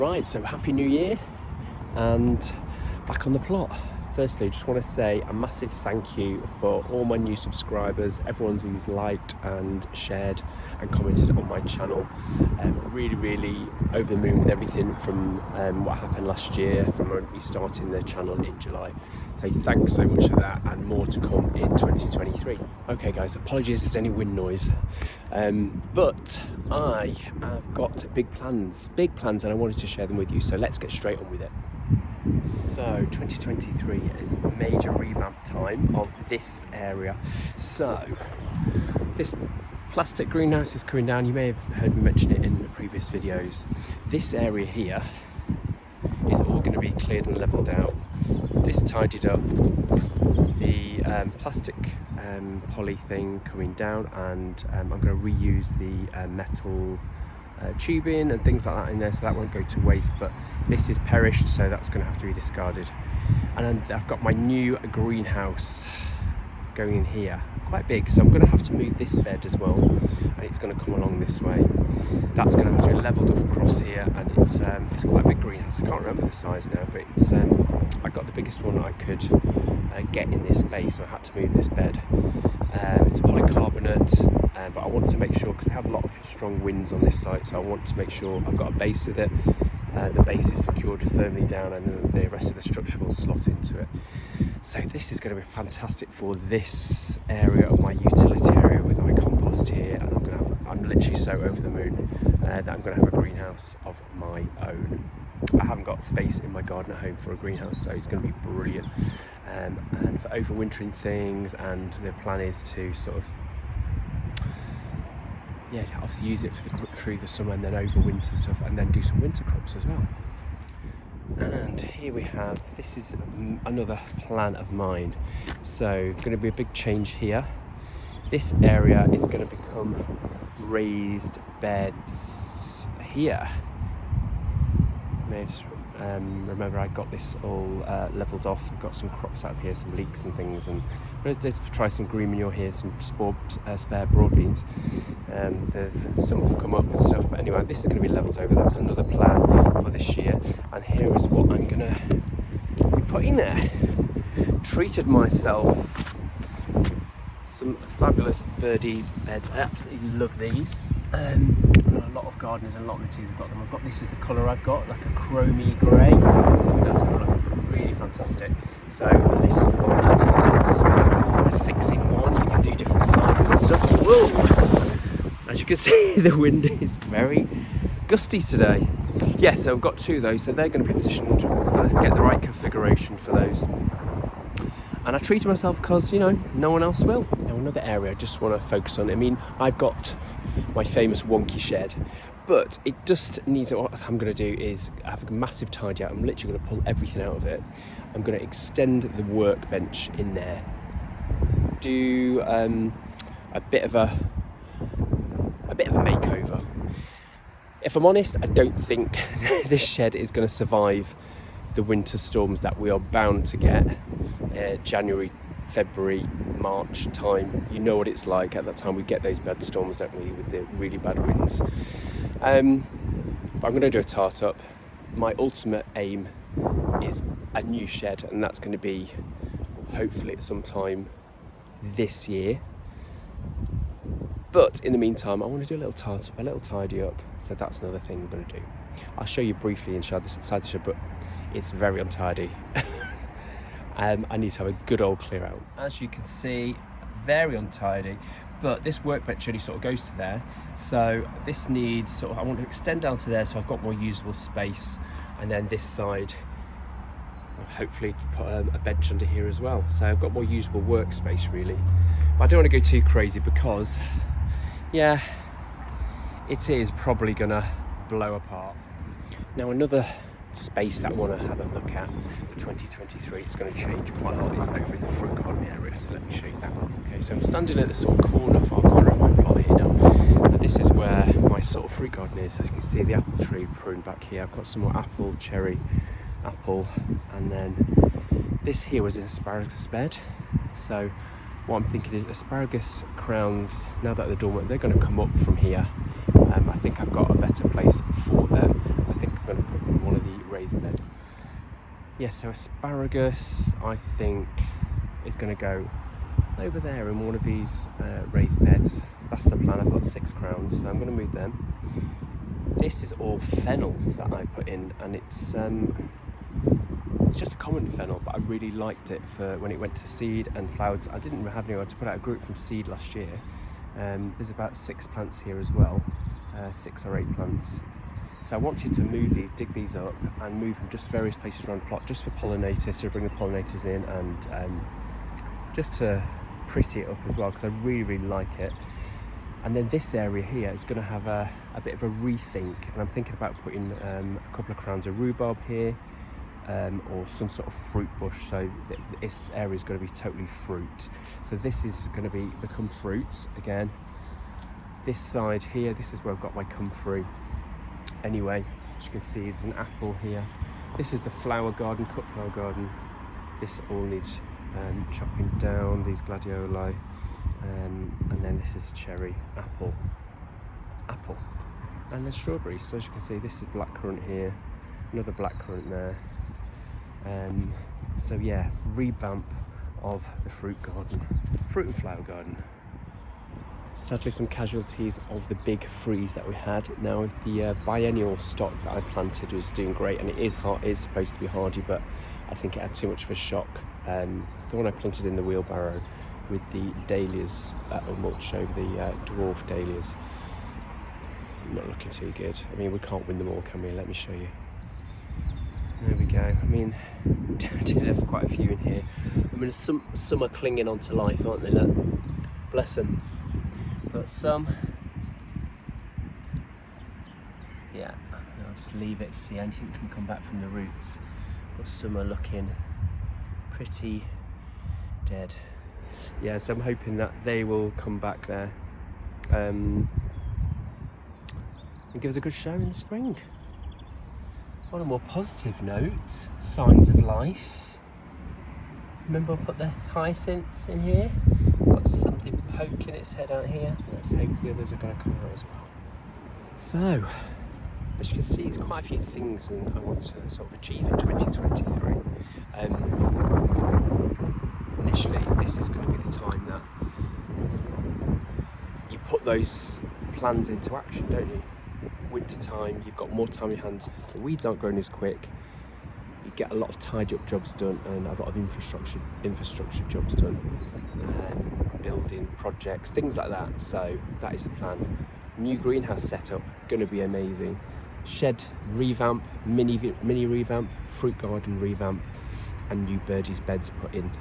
Right, so Happy New Year and back on the plot. Firstly, just want to say a massive thank you for all my new subscribers, everyone who's liked and shared and commented on my channel. Really over the moon with everything from what happened last year, from me starting the channel in July. So thanks so much for that, and more to come in 2023. Okay guys, apologies if there's any wind noise, but I have got big plans and I wanted to share them with you, so let's get straight on with it. So 2023 is major revamp time of this area. So this plastic greenhouse is coming down. You may have heard me mention it in the previous videos. This area here is all going to be cleared and leveled out. This tidied up. The plastic poly thing coming down, and I'm going to reuse the metal tubing and things like that in there, so that won't go to waste. But this is perished, so that's going to have to be discarded. And then I've got my new greenhouse going in here, quite big, so I'm going to have to move this bed as well, and it's going to come along this way. That's going to have to be levelled up across here, and it's quite a big greenhouse. I can't remember the size now, but it's I got the biggest one I could get in this space, and I had to move this bed. It's polycarbonate, but I want to make sure, because we have a lot of strong winds on this site, so I want to make sure I've got a base with it. The base is secured firmly down, and then the rest of the structure will slot into it. So this is going to be fantastic for this area of my utility area with my compost here, and I'm literally so over the moon that I'm going to have a greenhouse of my own. I haven't got space in my garden at home for a greenhouse, so it's going to be brilliant. And for overwintering things, and the plan is to sort of, yeah, obviously use it through the summer and then overwinter stuff, and then do some winter crops as well. And here we have, this is another plan of mine. So going to be a big change here. This area is going to become raised beds here. Remember, I got this all levelled off. I've got some crops out of here, some leeks and things, and I'm going to try some green manure here, some spare broad beans. There's some will come up and stuff, but anyway, this is going to be levelled over. That's another plan for this year. And here is what I'm going to be putting there. Treated myself some fabulous Birdies beds. I absolutely love these. A lot of gardeners and a lot of materials have got them. This is the colour I've got, like a chromy grey. So I think that's going to look really fantastic. So this is the one, and it's a 6-in-1. You can do different sizes and stuff. Whoa! As you can see, the wind is very gusty today. Yeah, so I've got two of those, so they're going to be positioned to get the right configuration for those. And I treated myself because, you know, no one else will. Now, another area I just want to focus on. I mean, I've got my famous wonky shed, but it just needs, what I'm going to do is have a massive tidy out. I'm literally going to pull everything out of it. I'm going to extend the workbench in there, do a bit of a makeover. If I'm honest, I don't think this shed is going to survive the winter storms that we are bound to get. January, February, March time, you know what it's like at that time. We get those bad storms, don't we, with the really bad winds. But I'm going to do a tart up. My ultimate aim is a new shed, and that's going to be hopefully at some time this year. But in the meantime, I want to do a little tart up, a little tidy up. So that's another thing I'm going to do. I'll show you briefly inside the shed, but it's very untidy. I need to have a good old clear out. As you can see, very untidy, but this workbench only sort of goes to there. So this needs sort of, I want to extend down to there so I've got more usable space. And then this side, hopefully put a bench under here as well. So I've got more usable workspace really. But I don't want to go too crazy because, yeah, it is probably gonna blow apart. Now, another space that I want to have a look at for 2023, it's going to change quite a lot. It's over in the fruit garden area, so let me show you that one. Okay, so I'm standing at the sort of far corner of my plot here now, and this is where my sort of fruit garden is. As you can see, the apple tree pruned back here. I've got some more apple, cherry, apple, and then this here was an asparagus bed. So what I'm thinking is asparagus crowns, now that they're dormant, they're going to come up from here. I think I've got a better place for them. I think I'm going to put raised beds. Yeah, so asparagus, I think, is going to go over there in one of these raised beds. That's the plan. I've got 6 crowns, so I'm going to move them. This is all fennel that I put in, and it's just a common fennel, but I really liked it for when it went to seed and flowered. I didn't have anywhere to put out a group from seed last year. There's about 6 plants here as well, 6 or 8 plants. So I wanted to move these, dig these up and move them just various places around the plot, just for pollinators, so bring the pollinators in, and just to pretty it up as well, because I really, really like it. And then this area here is going to have a bit of a rethink, and I'm thinking about putting a couple of crowns of rhubarb here, or some sort of fruit bush, so this area is going to be totally fruit. So this is going to become fruit again. This side here, this is where I've got my comfrey. Anyway, as you can see, there's an apple here. This is the flower garden, cut flower garden. This all needs chopping down, these gladioli. And then this is a cherry, apple, and then strawberries. So as you can see, this is blackcurrant here, another blackcurrant there. So yeah, revamp of the fruit and flower garden. Sadly, some casualties of the big freeze that we had. Now the biennial stock that I planted was doing great, and it is supposed to be hardy, but I think it had too much of a shock. The one I planted in the wheelbarrow with the dahlias that will mulch over the dwarf dahlias, not looking too good. I mean, we can't win them all, can we? Let me show you. There we go. I mean, did have quite a few in here. I mean, some are clinging onto life, aren't they? Look, bless them. But some, yeah, I'll just leave it to see anything can come back from the roots. But some are looking pretty dead. Yeah, so I'm hoping that they will come back there and give us a good show in the spring. On a more positive note, signs of life. Remember I put the hyacinths in here? Got something poking its head out here. Let's hope the others are going to come out as well. So, as you can see, there's quite a few things I want to sort of achieve in 2023. Initially, this is going to be the time that you put those plans into action, don't you? Winter time, you've got more time on your hands. The weeds aren't growing as quick. You get a lot of tidy up jobs done and a lot of infrastructure jobs done, building projects, things like that. So that is the plan. New greenhouse setup, going to be amazing. Shed revamp, mini revamp, fruit garden revamp, and new Birdies beds put in.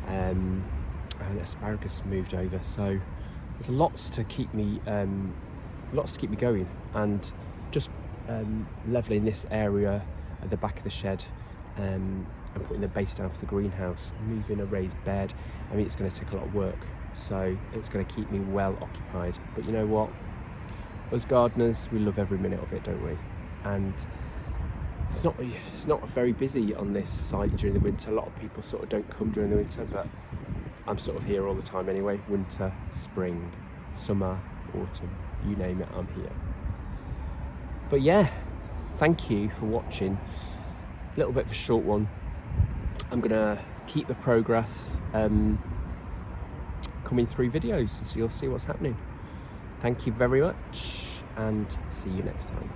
And asparagus moved over. So there's lots to keep me going, and just levelling this area at the back of the shed, and putting the base down for the greenhouse, moving a raised bed. I mean, it's going to take a lot of work, so it's going to keep me well occupied. But you know what? As gardeners, we love every minute of it, don't we? And it's not very busy on this site during the winter. A lot of people sort of don't come during the winter, but I'm sort of here all the time anyway. Winter, spring, summer, autumn, you name it, I'm here. But yeah, thank you for watching. A little bit of a short one. I'm gonna keep the progress coming through videos, so you'll see what's happening. Thank you very much, and see you next time.